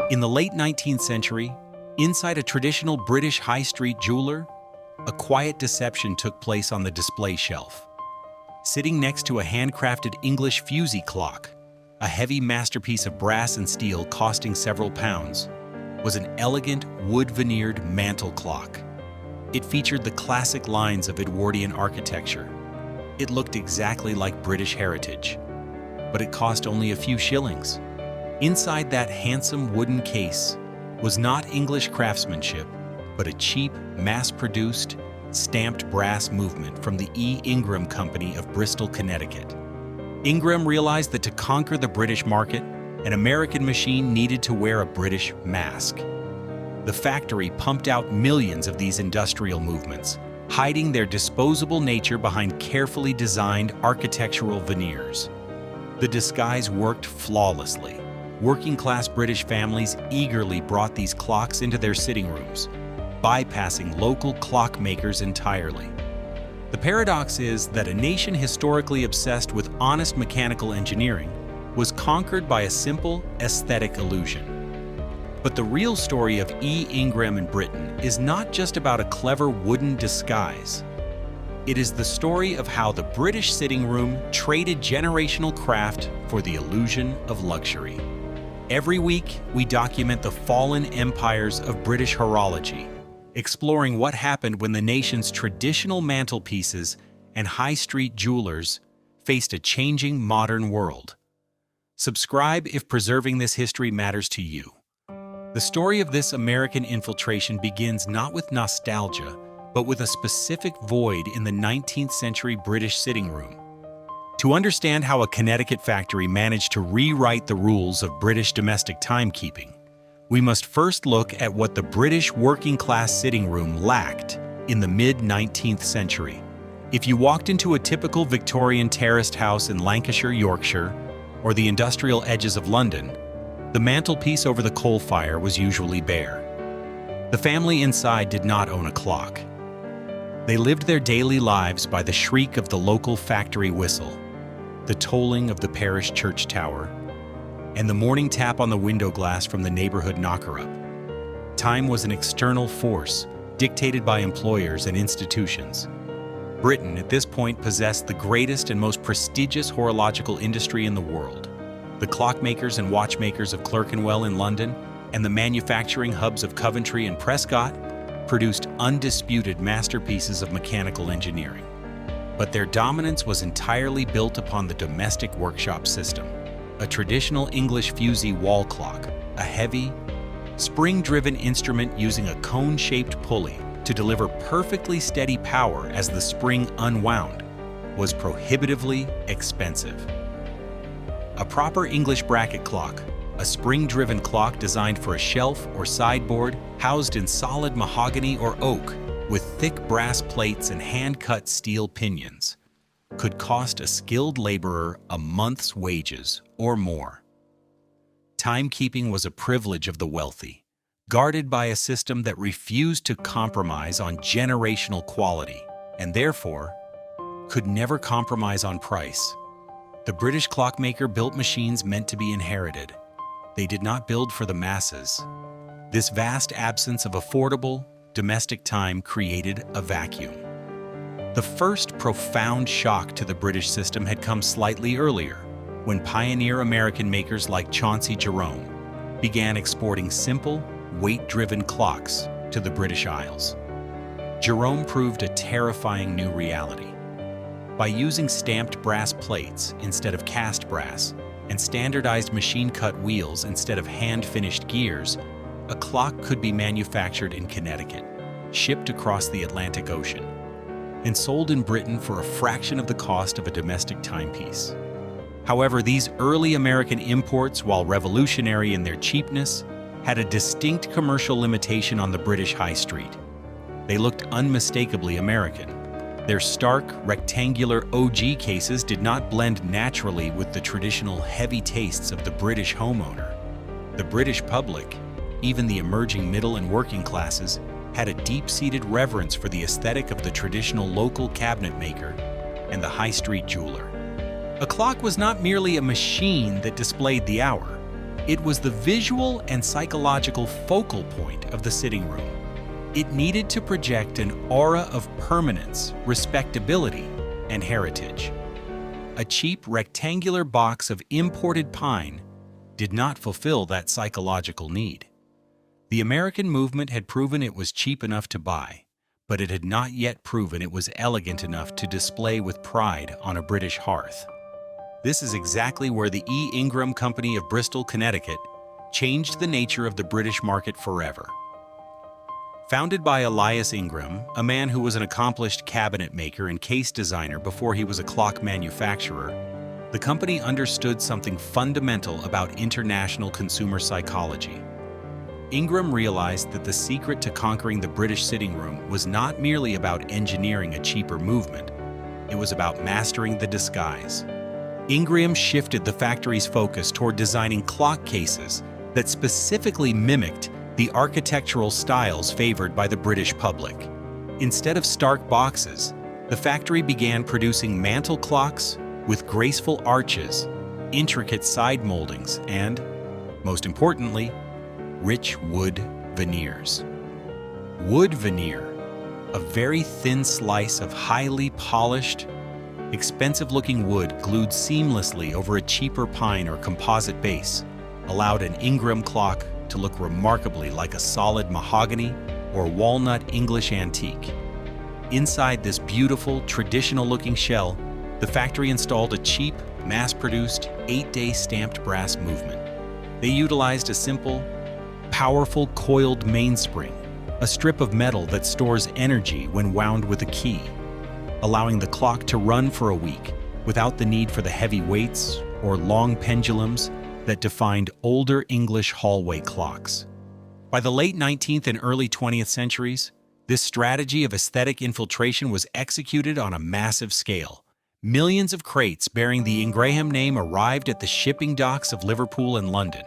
In the late 19th century, inside a traditional British high street jeweler, a quiet deception took place on the display shelf. Sitting next to a handcrafted English fusee clock, a heavy masterpiece of brass and steel costing several pounds, was an elegant wood-veneered mantel clock. It featured the classic lines of Edwardian architecture. It looked exactly like British heritage, but it cost only a few shillings. Inside that handsome wooden case was not English craftsmanship, but a cheap, mass-produced, stamped brass movement from the Ingraham Company of Bristol, Connecticut. Ingraham realized that to conquer the British market, an American machine needed to wear a British mask. The factory pumped out millions of these industrial movements, hiding their disposable nature behind carefully designed architectural veneers. The disguise worked flawlessly. Working-class British families eagerly brought these clocks into their sitting rooms, bypassing local clockmakers entirely. The paradox is that a nation historically obsessed with honest mechanical engineering was conquered by a simple aesthetic illusion. But the real story of Ingraham in Britain is not just about a clever wooden disguise. It is the story of how the British sitting room traded generational craft for the illusion of luxury. Every week, we document the fallen empires of British horology, exploring what happened when the nation's traditional mantelpieces and high street jewelers faced a changing modern world. Subscribe if preserving this history matters to you. The story of this American infiltration begins not with nostalgia, but with a specific void in the 19th century British sitting room. To understand how a Connecticut factory managed to rewrite the rules of British domestic timekeeping, we must first look at what the British working-class sitting room lacked in the mid-19th century. If you walked into a typical Victorian terraced house in Lancashire, Yorkshire, or the industrial edges of London, the mantelpiece over the coal fire was usually bare. The family inside did not own a clock. They lived their daily lives by the shriek of the local factory whistle, the tolling of the parish church tower, and the morning tap on the window glass from the neighborhood knocker-up. Time was an external force, dictated by employers and institutions. Britain, at this point, possessed the greatest and most prestigious horological industry in the world. The clockmakers and watchmakers of Clerkenwell in London and the manufacturing hubs of Coventry and Prescott produced undisputed masterpieces of mechanical engineering. But their dominance was entirely built upon the domestic workshop system. A traditional English fusee wall clock, a heavy, spring-driven instrument using a cone-shaped pulley to deliver perfectly steady power as the spring unwound, was prohibitively expensive. A proper English bracket clock, a spring-driven clock designed for a shelf or sideboard housed in solid mahogany or oak with thick brass plates and hand-cut steel pinions, could cost a skilled laborer a month's wages or more. Timekeeping was a privilege of the wealthy, guarded by a system that refused to compromise on generational quality and therefore could never compromise on price. The British clockmaker built machines meant to be inherited. They did not build for the masses. This vast absence of affordable, domestic time created a vacuum. The first profound shock to the British system had come slightly earlier, when pioneer American makers like Chauncey Jerome began exporting simple, weight-driven clocks to the British Isles. Jerome proved a terrifying new reality. By using stamped brass plates instead of cast brass and standardized machine-cut wheels instead of hand-finished gears, a clock could be manufactured in Connecticut, shipped across the Atlantic Ocean, and sold in Britain for a fraction of the cost of a domestic timepiece. However, these early American imports, while revolutionary in their cheapness, had a distinct commercial limitation on the British high street. They looked unmistakably American. Their stark, rectangular OG cases did not blend naturally with the traditional heavy tastes of the British homeowner. The British public, even the emerging middle and working classes, had a deep-seated reverence for the aesthetic of the traditional local cabinet maker and the high street jeweler. A clock was not merely a machine that displayed the hour. It was the visual and psychological focal point of the sitting room. It needed to project an aura of permanence, respectability, and heritage. A cheap rectangular box of imported pine did not fulfill that psychological need. The American movement had proven it was cheap enough to buy, but it had not yet proven it was elegant enough to display with pride on a British hearth. This is exactly where the Ingraham Company of Bristol, Connecticut, changed the nature of the British market forever. Founded by Elias Ingraham, a man who was an accomplished cabinet maker and case designer before he was a clock manufacturer, the company understood something fundamental about international consumer psychology. Ingraham realized that the secret to conquering the British sitting room was not merely about engineering a cheaper movement, it was about mastering the disguise. Ingraham shifted the factory's focus toward designing clock cases that specifically mimicked the architectural styles favored by the British public. Instead of stark boxes, the factory began producing mantel clocks with graceful arches, intricate side moldings, and, most importantly, rich wood veneers. Wood veneer, a very thin slice of highly polished, expensive-looking wood glued seamlessly over a cheaper pine or composite base, allowed an Ingraham clock to look remarkably like a solid mahogany or walnut English antique. Inside this beautiful, traditional-looking shell, the factory installed a cheap, mass-produced, 8-day stamped brass movement. They utilized a simple, powerful coiled mainspring, a strip of metal that stores energy when wound with a key, allowing the clock to run for a week without the need for the heavy weights or long pendulums that defined older English hallway clocks. By the late 19th and early 20th centuries, this strategy of aesthetic infiltration was executed on a massive scale. Millions of crates bearing the Ingraham name arrived at the shipping docks of Liverpool and London.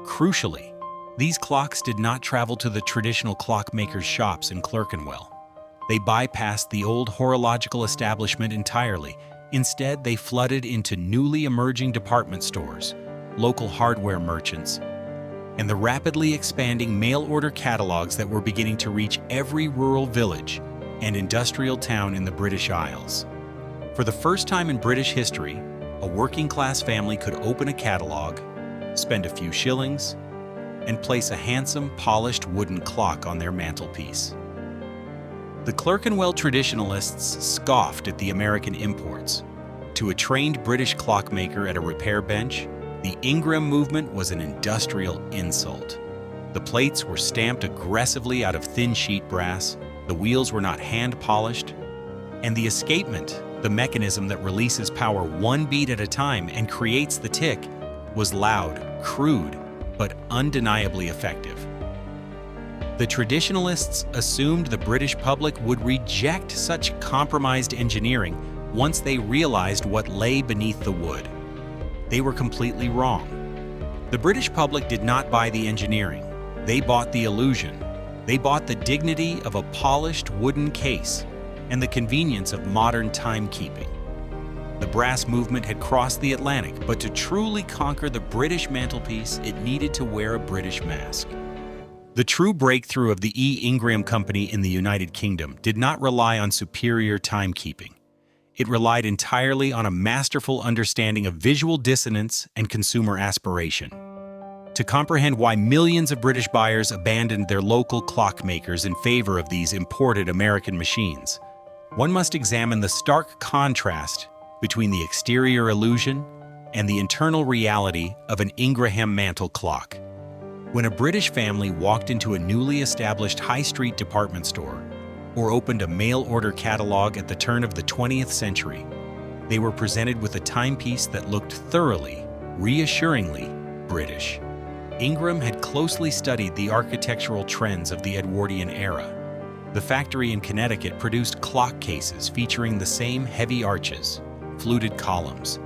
Crucially, these clocks did not travel to the traditional clockmakers' shops in Clerkenwell. They bypassed the old horological establishment entirely. Instead, they flooded into newly emerging department stores, local hardware merchants, and the rapidly expanding mail-order catalogs that were beginning to reach every rural village and industrial town in the British Isles. For the first time in British history, a working-class family could open a catalog, spend a few shillings, and place a handsome, polished wooden clock on their mantelpiece. The Clerkenwell traditionalists scoffed at the American imports. To a trained British clockmaker at a repair bench, the Ingraham movement was an industrial insult. The plates were stamped aggressively out of thin sheet brass, the wheels were not hand-polished, and the escapement, the mechanism that releases power one beat at a time and creates the tick, was loud, crude, but undeniably effective. The traditionalists assumed the British public would reject such compromised engineering once they realized what lay beneath the wood. They were completely wrong. The British public did not buy the engineering. They bought the illusion. They bought the dignity of a polished wooden case and the convenience of modern timekeeping. The brass movement had crossed the Atlantic, but to truly conquer the British mantelpiece, it needed to wear a British mask. The true breakthrough of the Ingraham Company in the United Kingdom did not rely on superior timekeeping. It relied entirely on a masterful understanding of visual dissonance and consumer aspiration. To comprehend why millions of British buyers abandoned their local clockmakers in favor of these imported American machines, one must examine the stark contrast between the exterior illusion and the internal reality of an Ingraham mantel clock. When a British family walked into a newly established high street department store or opened a mail-order catalog at the turn of the 20th century, they were presented with a timepiece that looked thoroughly, reassuringly British. Ingraham had closely studied the architectural trends of the Edwardian era. The factory in Connecticut produced clock cases featuring the same heavy arches, fluted columns,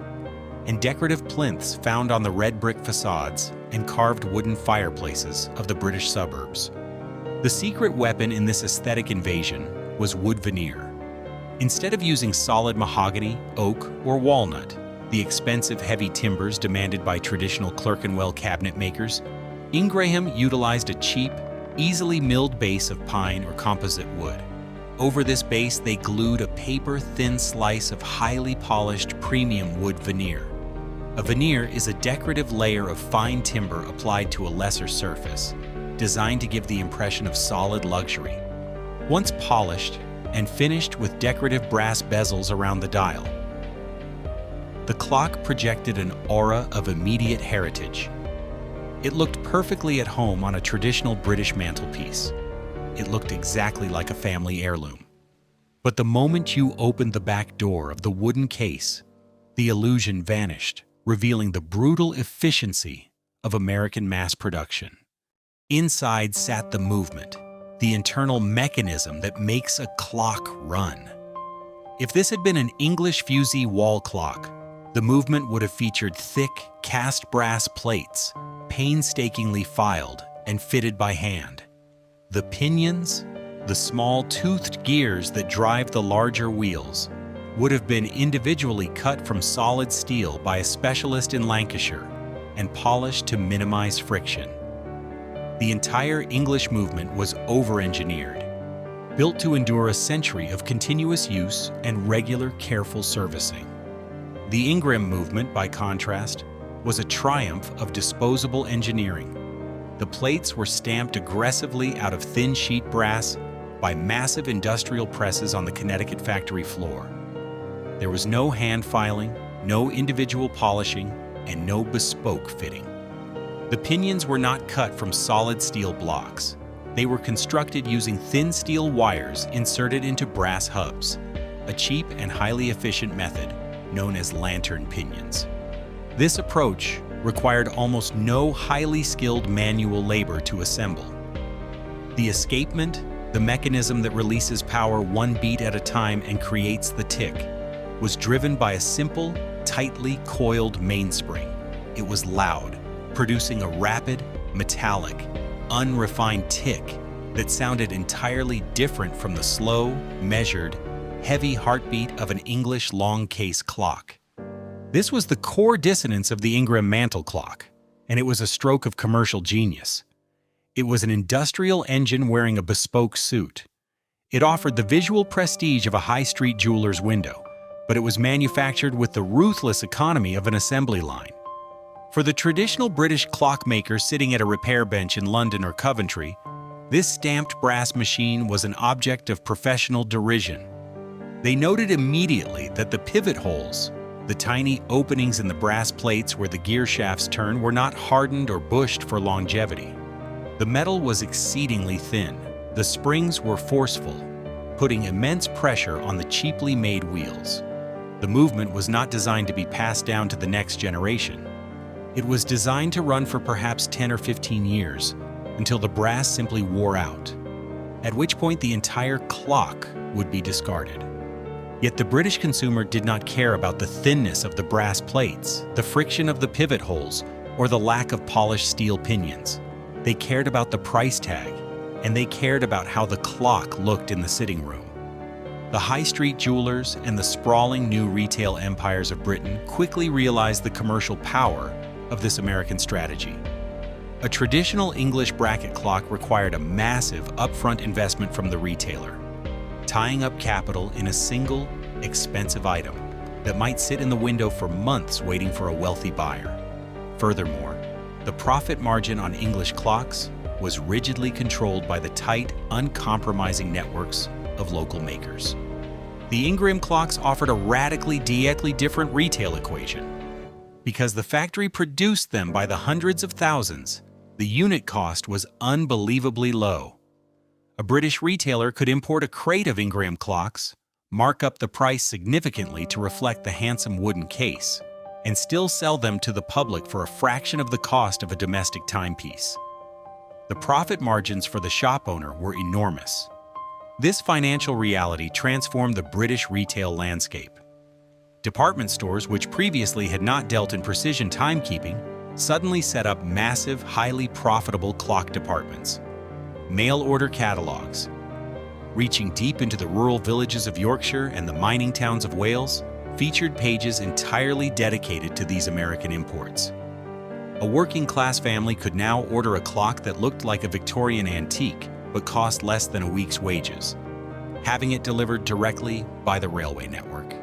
and decorative plinths found on the red brick facades and carved wooden fireplaces of the British suburbs. The secret weapon in this aesthetic invasion was wood veneer. Instead of using solid mahogany, oak, or walnut, the expensive heavy timbers demanded by traditional Clerkenwell cabinet makers, Ingraham utilized a cheap, easily milled base of pine or composite wood. Over this base, they glued a paper-thin slice of highly polished premium wood veneer. A veneer is a decorative layer of fine timber applied to a lesser surface, designed to give the impression of solid luxury. Once polished and finished with decorative brass bezels around the dial, the clock projected an aura of immediate heritage. It looked perfectly at home on a traditional British mantelpiece. It looked exactly like a family heirloom. But the moment you opened the back door of the wooden case, the illusion vanished, revealing the brutal efficiency of American mass production. Inside sat the movement, the internal mechanism that makes a clock run. If this had been an English fusee wall clock, the movement would have featured thick, cast brass plates, painstakingly filed and fitted by hand. The pinions, the small toothed gears that drive the larger wheels, would have been individually cut from solid steel by a specialist in Lancashire and polished to minimize friction. The entire English movement was over-engineered, built to endure a century of continuous use and regular, careful servicing. The Ingraham movement, by contrast, was a triumph of disposable engineering. The plates were stamped aggressively out of thin sheet brass by massive industrial presses on the Connecticut factory floor. There was no hand filing, no individual polishing, and no bespoke fitting. The pinions were not cut from solid steel blocks. They were constructed using thin steel wires inserted into brass hubs, a cheap and highly efficient method known as lantern pinions. This approach required almost no highly skilled manual labor to assemble. The escapement, the mechanism that releases power one beat at a time and creates the tick, was driven by a simple, tightly coiled mainspring. It was loud, producing a rapid, metallic, unrefined tick that sounded entirely different from the slow, measured, heavy heartbeat of an English long case clock. This was the core dissonance of the Ingraham mantel clock, and it was a stroke of commercial genius. It was an industrial engine wearing a bespoke suit. It offered the visual prestige of a high-street jeweler's window, but it was manufactured with the ruthless economy of an assembly line. For the traditional British clockmaker sitting at a repair bench in London or Coventry, this stamped brass machine was an object of professional derision. They noted immediately that the pivot holes, the tiny openings in the brass plates where the gear shafts turn, were not hardened or bushed for longevity. The metal was exceedingly thin. The springs were forceful, putting immense pressure on the cheaply made wheels. The movement was not designed to be passed down to the next generation. It was designed to run for perhaps 10 or 15 years, until the brass simply wore out, at which point the entire clock would be discarded. Yet the British consumer did not care about the thinness of the brass plates, the friction of the pivot holes, or the lack of polished steel pinions. They cared about the price tag, and they cared about how the clock looked in the sitting room. The high street jewelers and the sprawling new retail empires of Britain quickly realized the commercial power of this American strategy. A traditional English bracket clock required a massive upfront investment from the retailer, tying up capital in a single, expensive item that might sit in the window for months waiting for a wealthy buyer. Furthermore, the profit margin on English clocks was rigidly controlled by the tight, uncompromising networks of local makers. The Ingraham clocks offered a radically different retail equation. Because the factory produced them by the hundreds of thousands, the unit cost was unbelievably low. A British retailer could import a crate of Ingraham clocks, mark up the price significantly to reflect the handsome wooden case, and still sell them to the public for a fraction of the cost of a domestic timepiece. The profit margins for the shop owner were enormous. This financial reality transformed the British retail landscape. Department stores, which previously had not dealt in precision timekeeping, suddenly set up massive, highly profitable clock departments. Mail-order catalogs, reaching deep into the rural villages of Yorkshire and the mining towns of Wales, featured pages entirely dedicated to these American imports. A working-class family could now order a clock that looked like a Victorian antique but cost less than a week's wages, having it delivered directly by the railway network.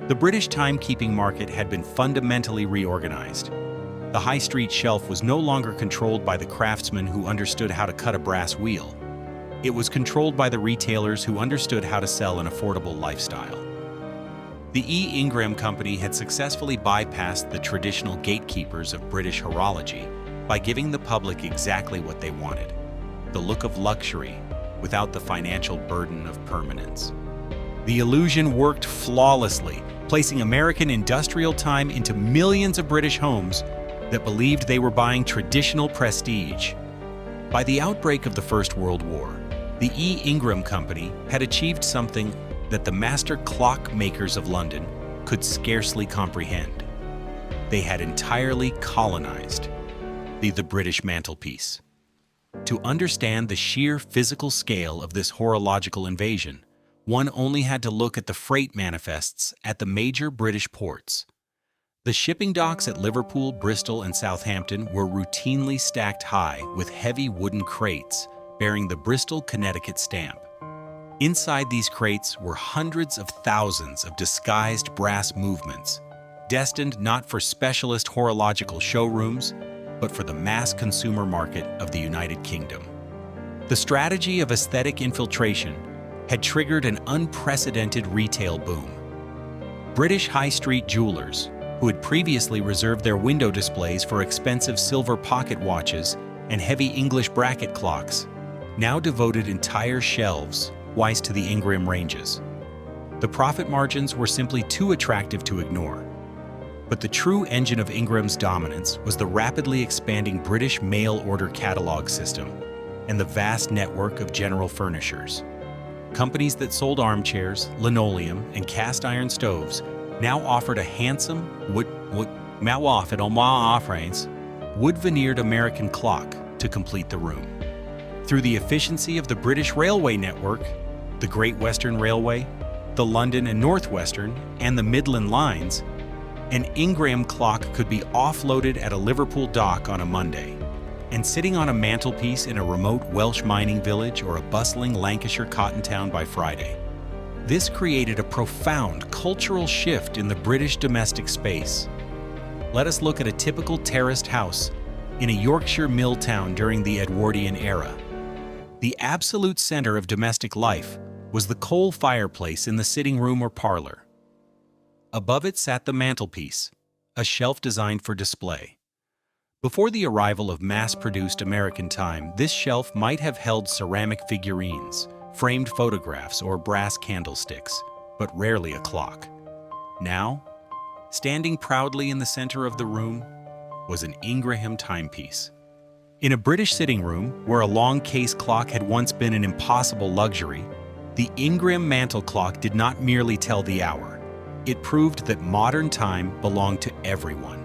The British timekeeping market had been fundamentally reorganized. The high street shelf was no longer controlled by the craftsmen who understood how to cut a brass wheel. It was controlled by the retailers who understood how to sell an affordable lifestyle. The Ingraham Company had successfully bypassed the traditional gatekeepers of British horology by giving the public exactly what they wanted: the look of luxury without the financial burden of permanence. The illusion worked flawlessly, placing American industrial time into millions of British homes that believed they were buying traditional prestige. By the outbreak of the First World War, the Ingraham Company had achieved something that the master clockmakers of London could scarcely comprehend. They had entirely colonized the British mantelpiece. To understand the sheer physical scale of this horological invasion, one only had to look at the freight manifests at the major British ports. The shipping docks at Liverpool, Bristol, and Southampton were routinely stacked high with heavy wooden crates bearing the Bristol, Connecticut stamp. Inside these crates were hundreds of thousands of disguised brass movements, destined not for specialist horological showrooms, but for the mass consumer market of the United Kingdom. The strategy of aesthetic infiltration had triggered an unprecedented retail boom. British high street jewelers, who had previously reserved their window displays for expensive silver pocket watches and heavy English bracket clocks, now devoted entire shelves wise to the Ingraham ranges. The profit margins were simply too attractive to ignore. But the true engine of Ingram's dominance was the rapidly expanding British mail-order catalog system and the vast network of general furnishers. Companies that sold armchairs, linoleum, and cast-iron stoves now offered a handsome wood-veneered American clock to complete the room. Through the efficiency of the British railway network, the Great Western Railway, the London and Northwestern, and the Midland lines, an Ingraham clock could be offloaded at a Liverpool dock on a Monday and sitting on a mantelpiece in a remote Welsh mining village or a bustling Lancashire cotton town by Friday. This created a profound cultural shift in the British domestic space. Let us look at a typical terraced house in a Yorkshire mill town during the Edwardian era. The absolute center of domestic life was the coal fireplace in the sitting room or parlor. Above it sat the mantelpiece, a shelf designed for display. Before the arrival of mass-produced American time, this shelf might have held ceramic figurines, framed photographs, or brass candlesticks, but rarely a clock. Now, standing proudly in the center of the room, was an Ingraham timepiece. In a British sitting room, where a long case clock had once been an impossible luxury, the Ingraham mantel clock did not merely tell the hour. It proved that modern time belonged to everyone.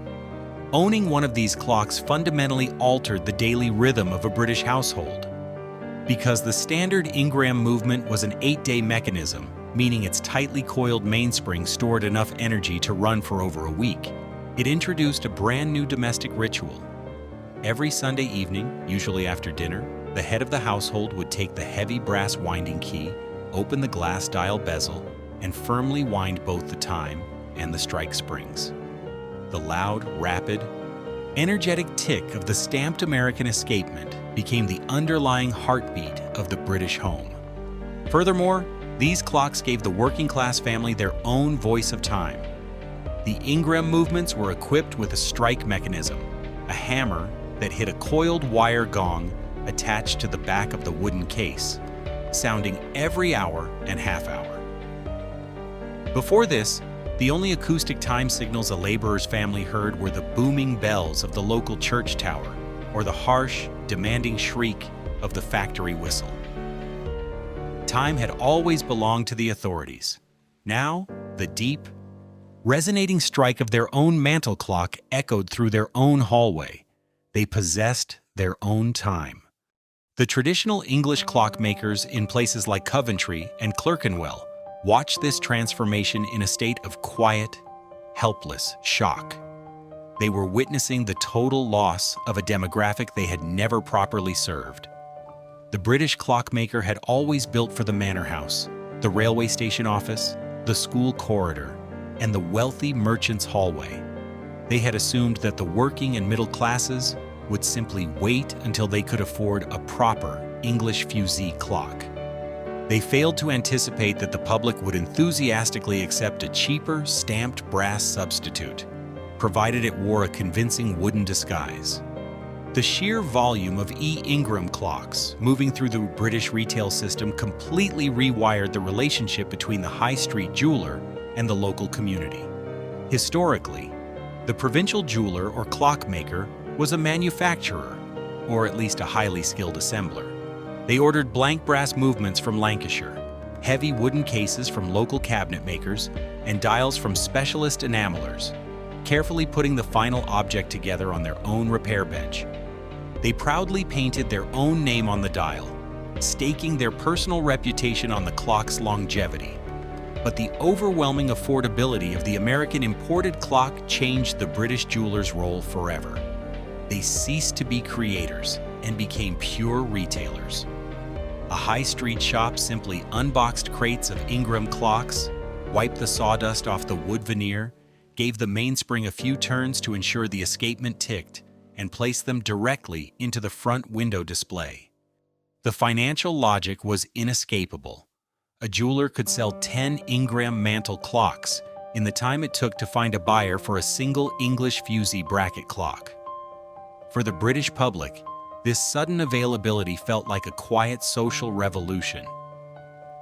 Owning one of these clocks fundamentally altered the daily rhythm of a British household. Because the standard Ingraham movement was an 8-day mechanism, meaning its tightly coiled mainspring stored enough energy to run for over a week, it introduced a brand new domestic ritual. Every Sunday evening, usually after dinner, the head of the household would take the heavy brass winding key, open the glass dial bezel, and firmly wind both the time and the strike springs. The loud, rapid, energetic tick of the stamped American escapement became the underlying heartbeat of the British home. Furthermore, these clocks gave the working-class family their own voice of time. The Ingraham movements were equipped with a strike mechanism, a hammer that hit a coiled wire gong attached to the back of the wooden case, sounding every hour and half hour. Before this, the only acoustic time signals a laborer's family heard were the booming bells of the local church tower or the harsh, demanding shriek of the factory whistle. Time had always belonged to the authorities. Now, the deep, resonating strike of their own mantel clock echoed through their own hallway. They possessed their own time. The traditional English clockmakers in places like Coventry and Clerkenwell watched this transformation in a state of quiet, helpless shock. They were witnessing the total loss of a demographic they had never properly served. The British clockmaker had always built for the manor house, the railway station office, the school corridor, and the wealthy merchant's hallway. They had assumed that the working and middle classes would simply wait until they could afford a proper English fusee clock. They failed to anticipate that the public would enthusiastically accept a cheaper, stamped brass substitute, provided it wore a convincing wooden disguise. The sheer volume of Ingraham clocks moving through the British retail system completely rewired the relationship between the high street jeweler and the local community. Historically, the provincial jeweler or clockmaker was a manufacturer, or at least a highly skilled assembler. They ordered blank brass movements from Lancashire, heavy wooden cases from local cabinet makers, and dials from specialist enamelers, carefully putting the final object together on their own repair bench. They proudly painted their own name on the dial, staking their personal reputation on the clock's longevity. But the overwhelming affordability of the American imported clock changed the British jeweler's role forever. They ceased to be creators and became pure retailers. A high street shop simply unboxed crates of Ingraham clocks, wiped the sawdust off the wood veneer, gave the mainspring a few turns to ensure the escapement ticked, and placed them directly into the front window display. The financial logic was inescapable. A jeweler could sell 10 Ingraham mantle clocks in the time it took to find a buyer for a single English fusee bracket clock. For the British public, this sudden availability felt like a quiet social revolution.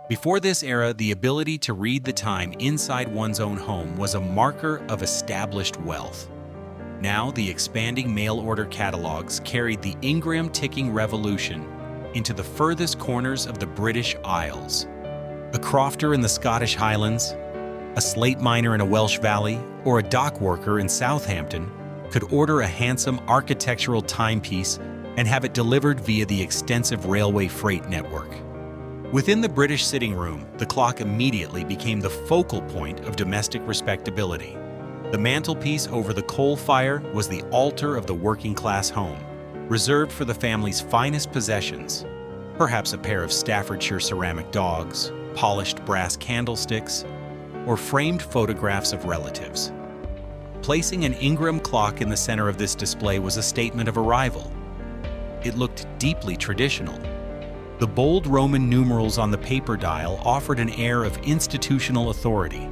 Before this era, the ability to read the time inside one's own home was a marker of established wealth. Now, the expanding mail-order catalogs carried the Ingraham ticking revolution into the furthest corners of the British Isles. A crofter in the Scottish Highlands, a slate miner in a Welsh valley, or a dock worker in Southampton could order a handsome architectural timepiece and have it delivered via the extensive railway freight network. Within the British sitting room, the clock immediately became the focal point of domestic respectability. The mantelpiece over the coal fire was the altar of the working-class home, reserved for the family's finest possessions, perhaps a pair of Staffordshire ceramic dogs, polished brass candlesticks, or framed photographs of relatives. Placing an Ingraham clock in the center of this display was a statement of arrival. It looked deeply traditional. The bold Roman numerals on the paper dial offered an air of institutional authority.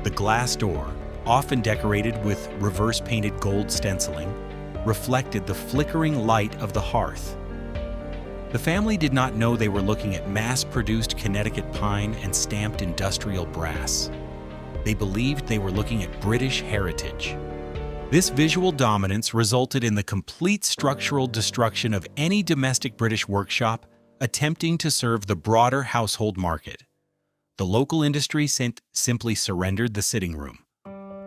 The glass door, often decorated with reverse-painted gold stenciling, reflected the flickering light of the hearth. The family did not know they were looking at mass-produced Connecticut pine and stamped industrial brass. They believed they were looking at British heritage. This visual dominance resulted in the complete structural destruction of any domestic British workshop attempting to serve the broader household market. The local industry simply surrendered the sitting room,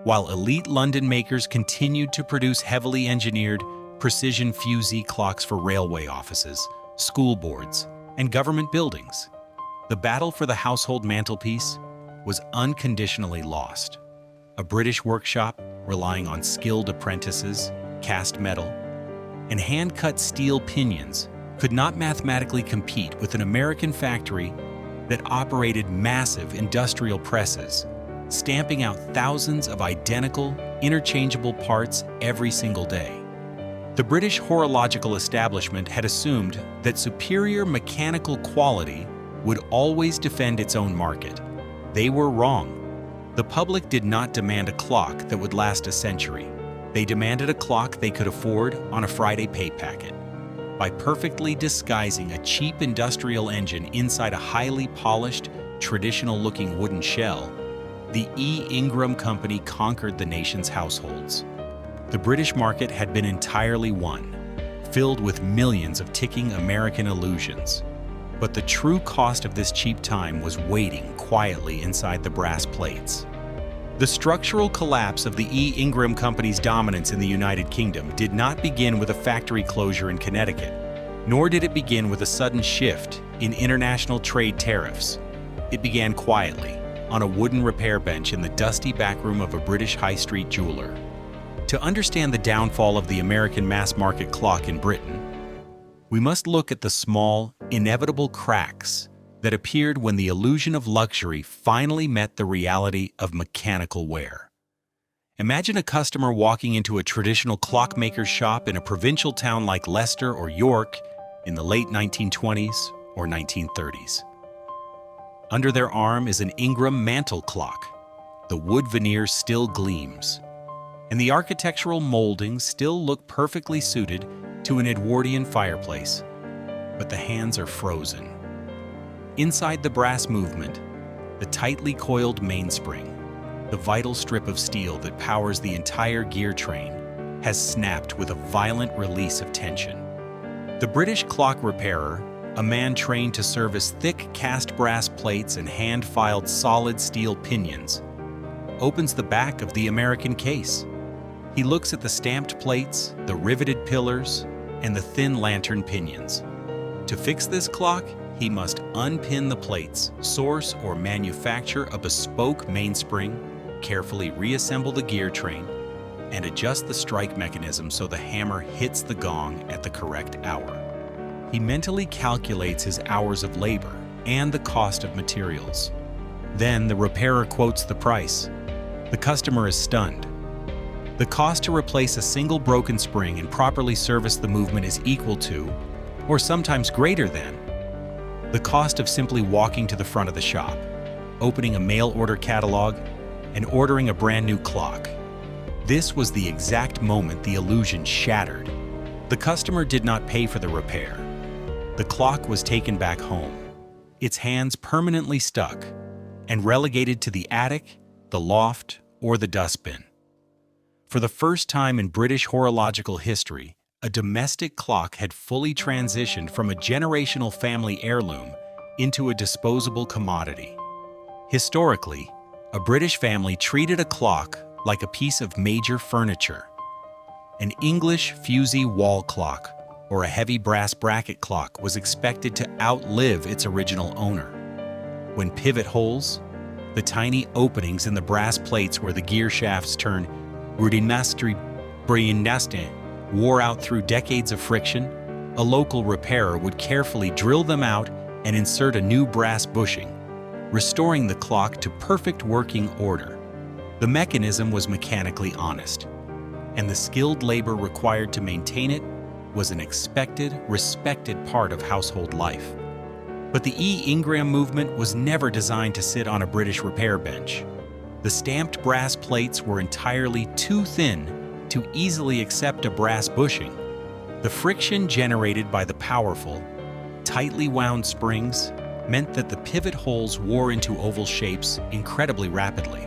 while elite London makers continued to produce heavily engineered, precision fusee clocks for railway offices, school boards, and government buildings. The battle for the household mantelpiece was unconditionally lost. A British workshop, relying on skilled apprentices, cast metal, and hand-cut steel pinions, could not mathematically compete with an American factory that operated massive industrial presses, stamping out thousands of identical, interchangeable parts every single day. The British horological establishment had assumed that superior mechanical quality would always defend its own market. They were wrong. The public did not demand a clock that would last a century. They demanded a clock they could afford on a Friday pay packet. By perfectly disguising a cheap industrial engine inside a highly polished, traditional-looking wooden shell, the Ingraham Company conquered the nation's households. The British market had been entirely won, filled with millions of ticking American illusions. But the true cost of this cheap time was waiting quietly inside the brass plates. The structural collapse of the Ingraham Company's dominance in the United Kingdom did not begin with a factory closure in Connecticut, nor did it begin with a sudden shift in international trade tariffs. It began quietly, on a wooden repair bench in the dusty backroom of a British high street jeweler. To understand the downfall of the American mass-market clock in Britain, we must look at the small, inevitable cracks that appeared when the illusion of luxury finally met the reality of mechanical wear. Imagine a customer walking into a traditional clockmaker's shop in a provincial town like Leicester or York in the late 1920s or 1930s. Under their arm is an Ingraham mantel clock. The wood veneer still gleams, and the architectural moldings still look perfectly suited to an Edwardian fireplace, but the hands are frozen. Inside the brass movement, the tightly coiled mainspring, the vital strip of steel that powers the entire gear train, has snapped with a violent release of tension. The British clock repairer, a man trained to service thick cast brass plates and hand-filed solid steel pinions, opens the back of the American case. He looks at the stamped plates, the riveted pillars, and the thin lantern pinions. To fix this clock, he must unpin the plates, source or manufacture a bespoke mainspring, carefully reassemble the gear train, and adjust the strike mechanism so the hammer hits the gong at the correct hour. He mentally calculates his hours of labor and the cost of materials. Then the repairer quotes the price. The customer is stunned. The cost to replace a single broken spring and properly service the movement is equal to, or sometimes greater than, the cost of simply walking to the front of the shop, opening a mail order catalog, and ordering a brand new clock. This was the exact moment the illusion shattered. The customer did not pay for the repair. The clock was taken back home, its hands permanently stuck, and relegated to the attic, the loft, or the dustbin. For the first time in British horological history, a domestic clock had fully transitioned from a generational family heirloom into a disposable commodity. Historically, a British family treated a clock like a piece of major furniture. An English fusee wall clock or a heavy brass bracket clock was expected to outlive its original owner. When pivot holes, the tiny openings in the brass plates where the gear shafts turn rudimastri briandaste, wore out through decades of friction, a local repairer would carefully drill them out and insert a new brass bushing, restoring the clock to perfect working order. The mechanism was mechanically honest, and the skilled labor required to maintain it was an expected, respected part of household life. But the Ingraham movement was never designed to sit on a British repair bench. The stamped brass plates were entirely too thin to easily accept a brass bushing. The friction generated by the powerful, tightly wound springs meant that the pivot holes wore into oval shapes incredibly rapidly,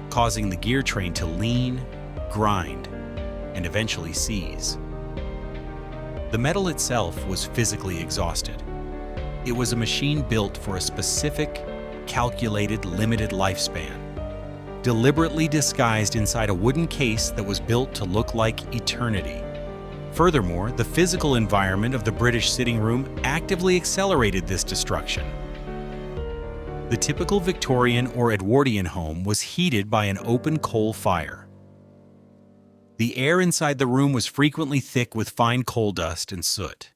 causing the gear train to lean, grind, and eventually seize. The metal itself was physically exhausted. It was a machine built for a specific, calculated, limited lifespan, deliberately disguised inside a wooden case that was built to look like eternity. Furthermore, the physical environment of the British sitting room actively accelerated this destruction. The typical Victorian or Edwardian home was heated by an open coal fire. The air inside the room was frequently thick with fine coal dust and soot.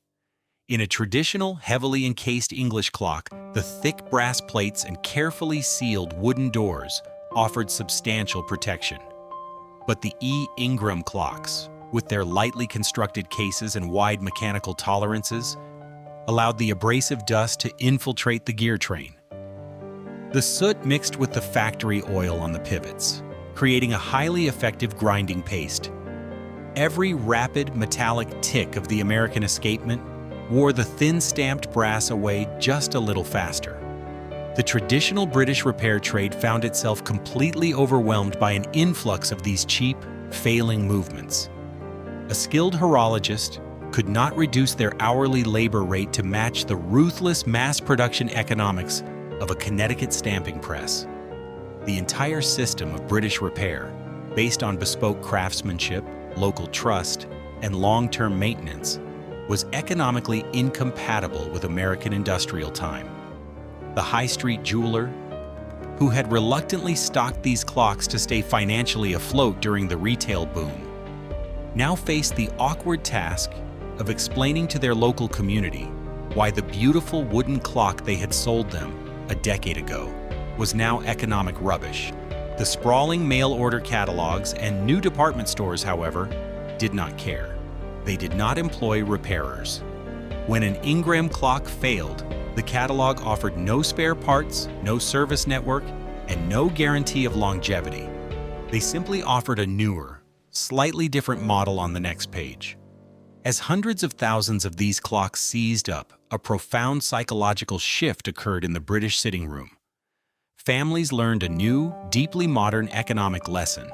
In a traditional, heavily encased English clock, the thick brass plates and carefully sealed wooden doors offered substantial protection. But the Ingraham clocks, with their lightly constructed cases and wide mechanical tolerances, allowed the abrasive dust to infiltrate the gear train. The soot mixed with the factory oil on the pivots, creating a highly effective grinding paste. Every rapid metallic tick of the American escapement wore the thin stamped brass away just a little faster. The traditional British repair trade found itself completely overwhelmed by an influx of these cheap, failing movements. A skilled horologist could not reduce their hourly labor rate to match the ruthless mass production economics of a Connecticut stamping press. The entire system of British repair, based on bespoke craftsmanship, local trust, and long-term maintenance, was economically incompatible with American industrial time. The high street jeweler, who had reluctantly stocked these clocks to stay financially afloat during the retail boom, now faced the awkward task of explaining to their local community why the beautiful wooden clock they had sold them a decade ago was now economic rubbish. The sprawling mail-order catalogs and new department stores, however, did not care. They did not employ repairers. When an Ingraham clock failed, the catalog offered no spare parts, no service network, and no guarantee of longevity. They simply offered a newer, slightly different model on the next page. As hundreds of thousands of these clocks seized up, a profound psychological shift occurred in the British sitting room. Families learned a new, deeply modern economic lesson.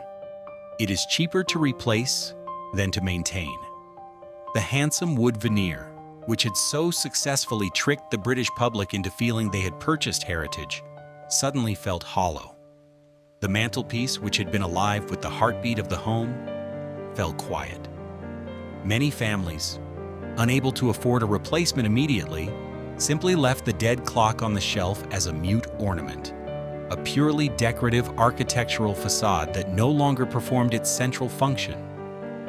It is cheaper to replace than to maintain. The handsome wood veneer, which had so successfully tricked the British public into feeling they had purchased heritage, suddenly felt hollow. The mantelpiece, which had been alive with the heartbeat of the home, fell quiet. Many families, unable to afford a replacement immediately, simply left the dead clock on the shelf as a mute ornament, a purely decorative architectural facade that no longer performed its central function.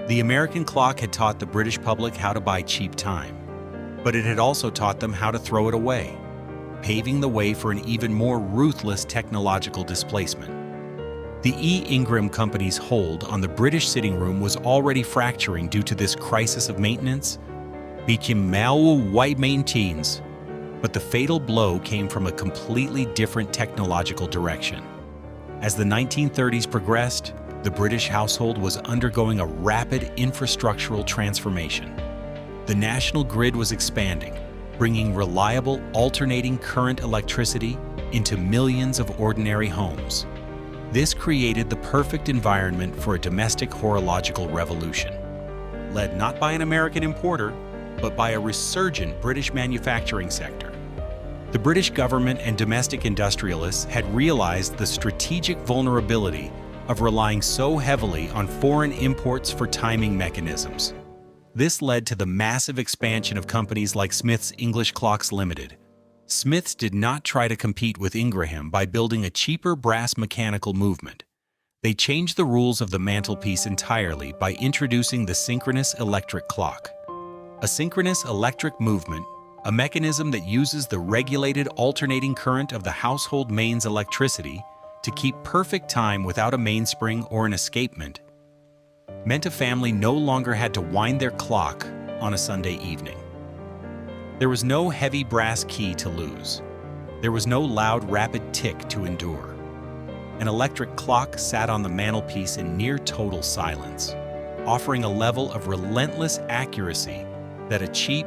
The American clock had taught the British public how to buy cheap time, but it had also taught them how to throw it away, paving the way for an even more ruthless technological displacement. The Ingraham Company's hold on the British sitting room was already fracturing due to this crisis of maintenance, became white maintains, but the fatal blow came from a completely different technological direction. As the 1930s progressed, the British household was undergoing a rapid infrastructural transformation. The national grid was expanding, bringing reliable alternating current electricity into millions of ordinary homes. This created the perfect environment for a domestic horological revolution, led not by an American importer, but by a resurgent British manufacturing sector. The British government and domestic industrialists had realized the strategic vulnerability of relying so heavily on foreign imports for timing mechanisms. This led to the massive expansion of companies like Smith's English Clocks Limited. Smiths did not try to compete with Ingraham by building a cheaper brass mechanical movement. They changed the rules of the mantelpiece entirely by introducing the synchronous electric clock. A synchronous electric movement, a mechanism that uses the regulated alternating current of the household mains electricity to keep perfect time without a mainspring or an escapement, meant a family no longer had to wind their clock on a Sunday evening. There was no heavy brass key to lose. There was no loud, rapid tick to endure. An electric clock sat on the mantelpiece in near total silence, offering a level of relentless accuracy that a cheap,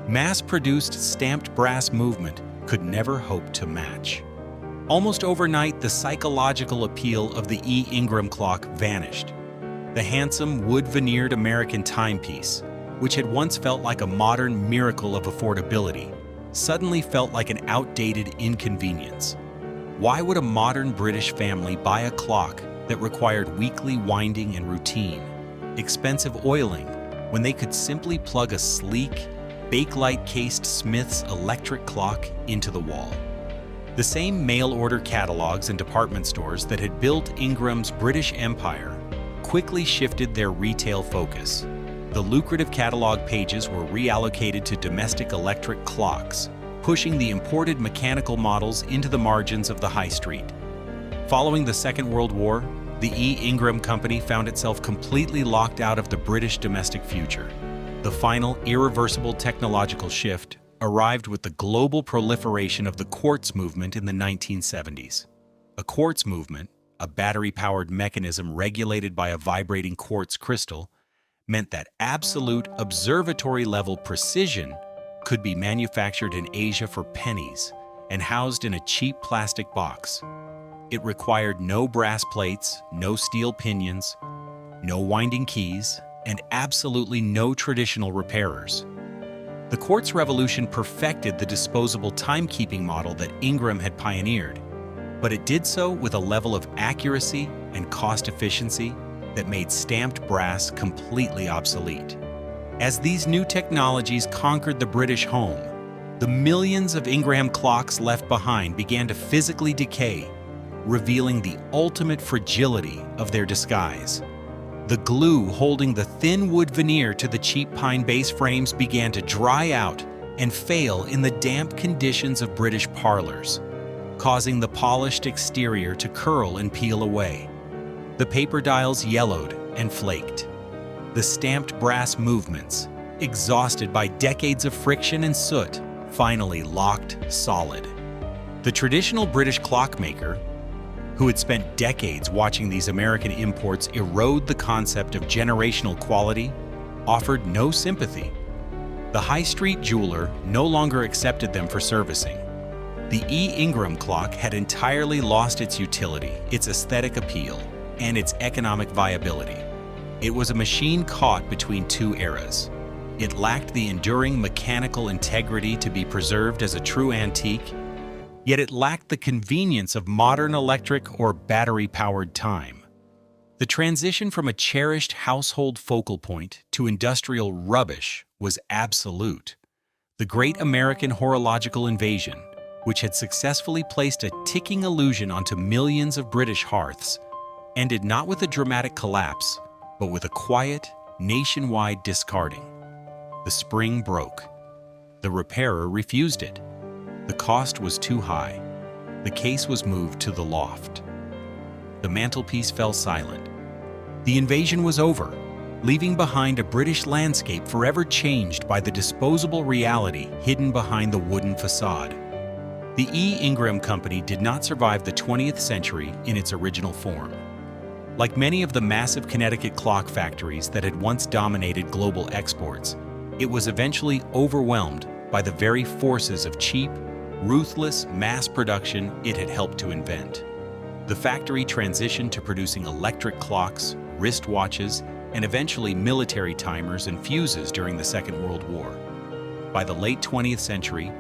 mass-produced stamped brass movement could never hope to match. Almost overnight, the psychological appeal of the Ingraham clock vanished. The handsome, wood-veneered American timepiece, which had once felt like a modern miracle of affordability, suddenly felt like an outdated inconvenience. Why would a modern British family buy a clock that required weekly winding and routine, expensive oiling, when they could simply plug a sleek, Bakelite-cased Smith's electric clock into the wall? The same mail-order catalogs and department stores that had built Ingram's British Empire quickly shifted their retail focus. The lucrative catalog pages were reallocated to domestic electric clocks, pushing the imported mechanical models into the margins of the high street. Following the Second World War, the Ingraham Company found itself completely locked out of the British domestic future. The final, irreversible technological shift arrived with the global proliferation of the quartz movement in the 1970s. A quartz movement, a battery-powered mechanism regulated by a vibrating quartz crystal, meant that absolute observatory-level precision could be manufactured in Asia for pennies and housed in a cheap plastic box. It required no brass plates, no steel pinions, no winding keys, and absolutely no traditional repairers. The quartz revolution perfected the disposable timekeeping model that Ingraham had pioneered, but it did so with a level of accuracy and cost efficiency that made stamped brass completely obsolete. As these new technologies conquered the British home, the millions of Ingraham clocks left behind began to physically decay, revealing the ultimate fragility of their disguise. The glue holding the thin wood veneer to the cheap pine base frames began to dry out and fail in the damp conditions of British parlors, causing the polished exterior to curl and peel away. The paper dials yellowed and flaked. The stamped brass movements, exhausted by decades of friction and soot, finally locked solid. The traditional British clockmaker, who had spent decades watching these American imports erode the concept of generational quality, offered no sympathy. The high street jeweler no longer accepted them for servicing. The E. Ingraham clock had entirely lost its utility, its aesthetic appeal, and its economic viability. It was a machine caught between two eras. It lacked the enduring mechanical integrity to be preserved as a true antique, yet it lacked the convenience of modern electric or battery-powered time. The transition from a cherished household focal point to industrial rubbish was absolute. The Great American Horological Invasion, which had successfully placed a ticking illusion onto millions of British hearths, ended not with a dramatic collapse, but with a quiet, nationwide discarding. The spring broke. The repairer refused it. The cost was too high. The case was moved to the loft. The mantelpiece fell silent. The invasion was over, leaving behind a British landscape forever changed by the disposable reality hidden behind the wooden facade. The E. Ingraham Company did not survive the 20th century in its original form. Like many of the massive Connecticut clock factories that had once dominated global exports, it was eventually overwhelmed by the very forces of cheap, ruthless mass production it had helped to invent. The factory transitioned to producing electric clocks, wristwatches, and eventually military timers and fuses during the Second World War. By the late 20th century,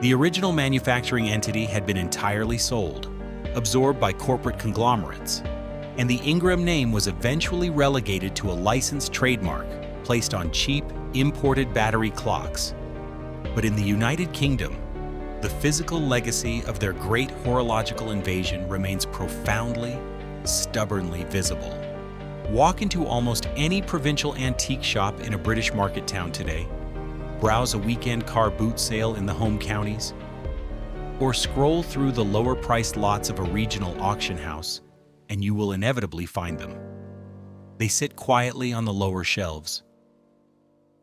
the original manufacturing entity had been entirely sold, absorbed by corporate conglomerates, and the Ingraham name was eventually relegated to a licensed trademark placed on cheap, imported battery clocks. But in the United Kingdom, the physical legacy of their great horological invasion remains profoundly, stubbornly visible. Walk into almost any provincial antique shop in a British market town today, browse a weekend car boot sale in the home counties, or scroll through the lower-priced lots of a regional auction house, and you will inevitably find them. They sit quietly on the lower shelves,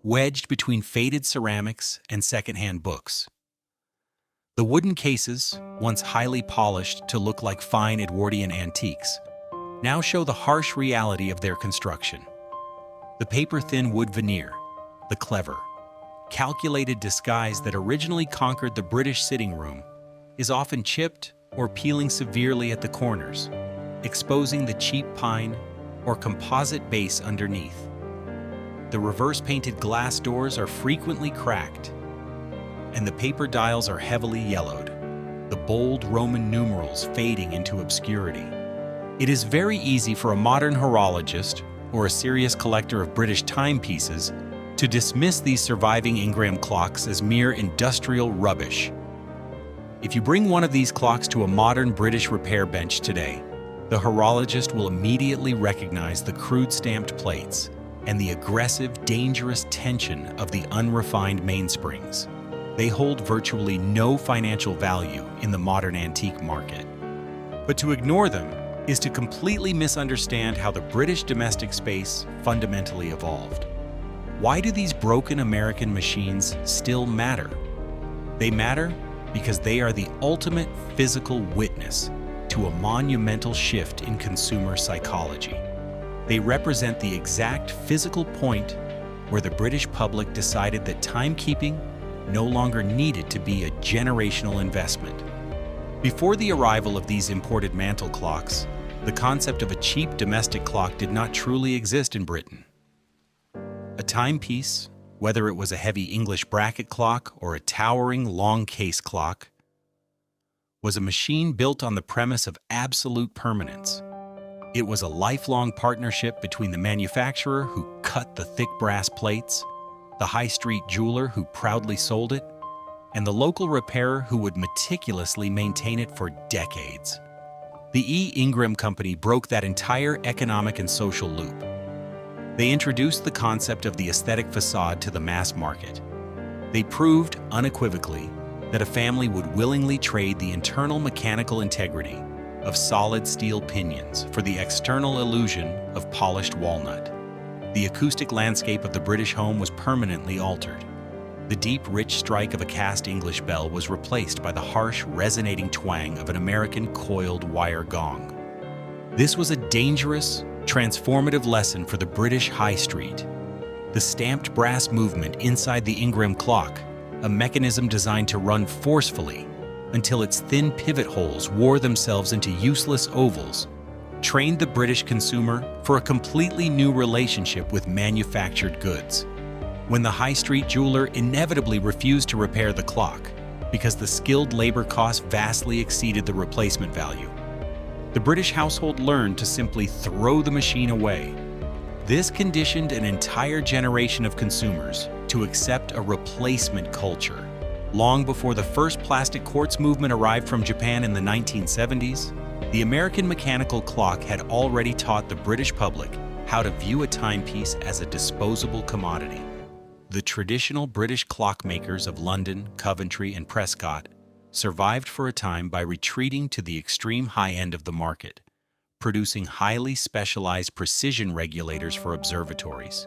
wedged between faded ceramics and second-hand books. The wooden cases, once highly polished to look like fine Edwardian antiques, now show the harsh reality of their construction. The paper-thin wood veneer, the clever, calculated disguise that originally conquered the British sitting room, is often chipped or peeling severely at the corners, exposing the cheap pine or composite base underneath. The reverse-painted glass doors are frequently cracked, and the paper dials are heavily yellowed, the bold Roman numerals fading into obscurity. It is very easy for a modern horologist or a serious collector of British timepieces to dismiss these surviving Ingraham clocks as mere industrial rubbish. If you bring one of these clocks to a modern British repair bench today, the horologist will immediately recognize the crude stamped plates and the aggressive, dangerous tension of the unrefined mainsprings. They hold virtually no financial value in the modern antique market. But to ignore them is to completely misunderstand how the British domestic space fundamentally evolved. Why do these broken American machines still matter? They matter because they are the ultimate physical witness to a monumental shift in consumer psychology. They represent the exact physical point where the British public decided that timekeeping no longer needed to be a generational investment. Before the arrival of these imported mantle clocks, the concept of a cheap domestic clock did not truly exist in Britain. A timepiece, whether it was a heavy English bracket clock or a towering long case clock, was a machine built on the premise of absolute permanence. It was a lifelong partnership between the manufacturer who cut the thick brass plates, the high street jeweler who proudly sold it, and the local repairer who would meticulously maintain it for decades. The Ingraham Company broke that entire economic and social loop. They introduced the concept of the aesthetic facade to the mass market. They proved, unequivocally, that a family would willingly trade the internal mechanical integrity of solid steel pinions for the external illusion of polished walnut. The acoustic landscape of the British home was permanently altered. The deep, rich strike of a cast English bell was replaced by the harsh, resonating twang of an American coiled wire gong. This was a dangerous, transformative lesson for the British High Street. The stamped brass movement inside the Ingraham clock, a mechanism designed to run forcefully until its thin pivot holes wore themselves into useless ovals, trained the British consumer for a completely new relationship with manufactured goods. When the high street jeweler inevitably refused to repair the clock because the skilled labor cost vastly exceeded the replacement value, the British household learned to simply throw the machine away. This conditioned an entire generation of consumers to accept a replacement culture. Long before the first plastic quartz movement arrived from Japan in the 1970s, the American mechanical clock had already taught the British public how to view a timepiece as a disposable commodity. The traditional British clockmakers of London, Coventry, and Prescott survived for a time by retreating to the extreme high end of the market, producing highly specialized precision regulators for observatories,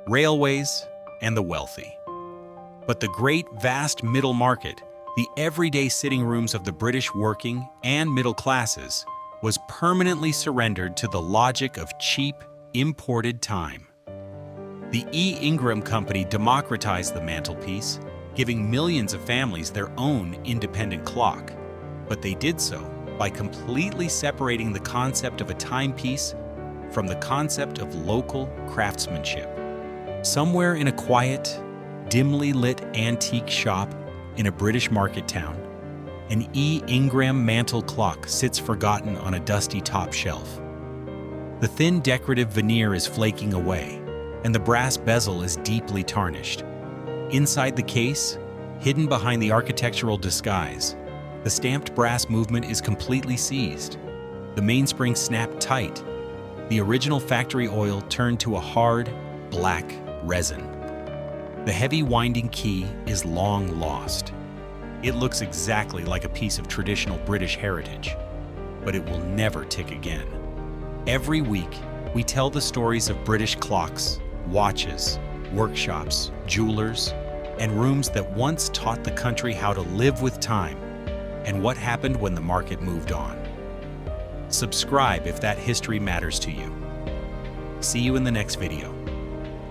railways, and the wealthy. But the great, vast middle market, the everyday sitting rooms of the British working and middle classes, was permanently surrendered to the logic of cheap, imported time. The Ingraham Company democratized the mantelpiece, giving millions of families their own independent clock. But they did so by completely separating the concept of a timepiece from the concept of local craftsmanship. Somewhere in a quiet, dimly lit antique shop in a British market town, an Ingraham mantel clock sits forgotten on a dusty top shelf. The thin decorative veneer is flaking away, and the brass bezel is deeply tarnished. Inside the case, hidden behind the architectural disguise, the stamped brass movement is completely seized. The mainspring snapped tight. The original factory oil turned to a hard, black resin. The heavy winding key is long lost. It looks exactly like a piece of traditional British heritage, but it will never tick again. Every week, we tell the stories of British clocks, watches, workshops, jewelers, and rooms that once taught the country how to live with time and what happened when the market moved on. Subscribe if that history matters to you. See you in the next video.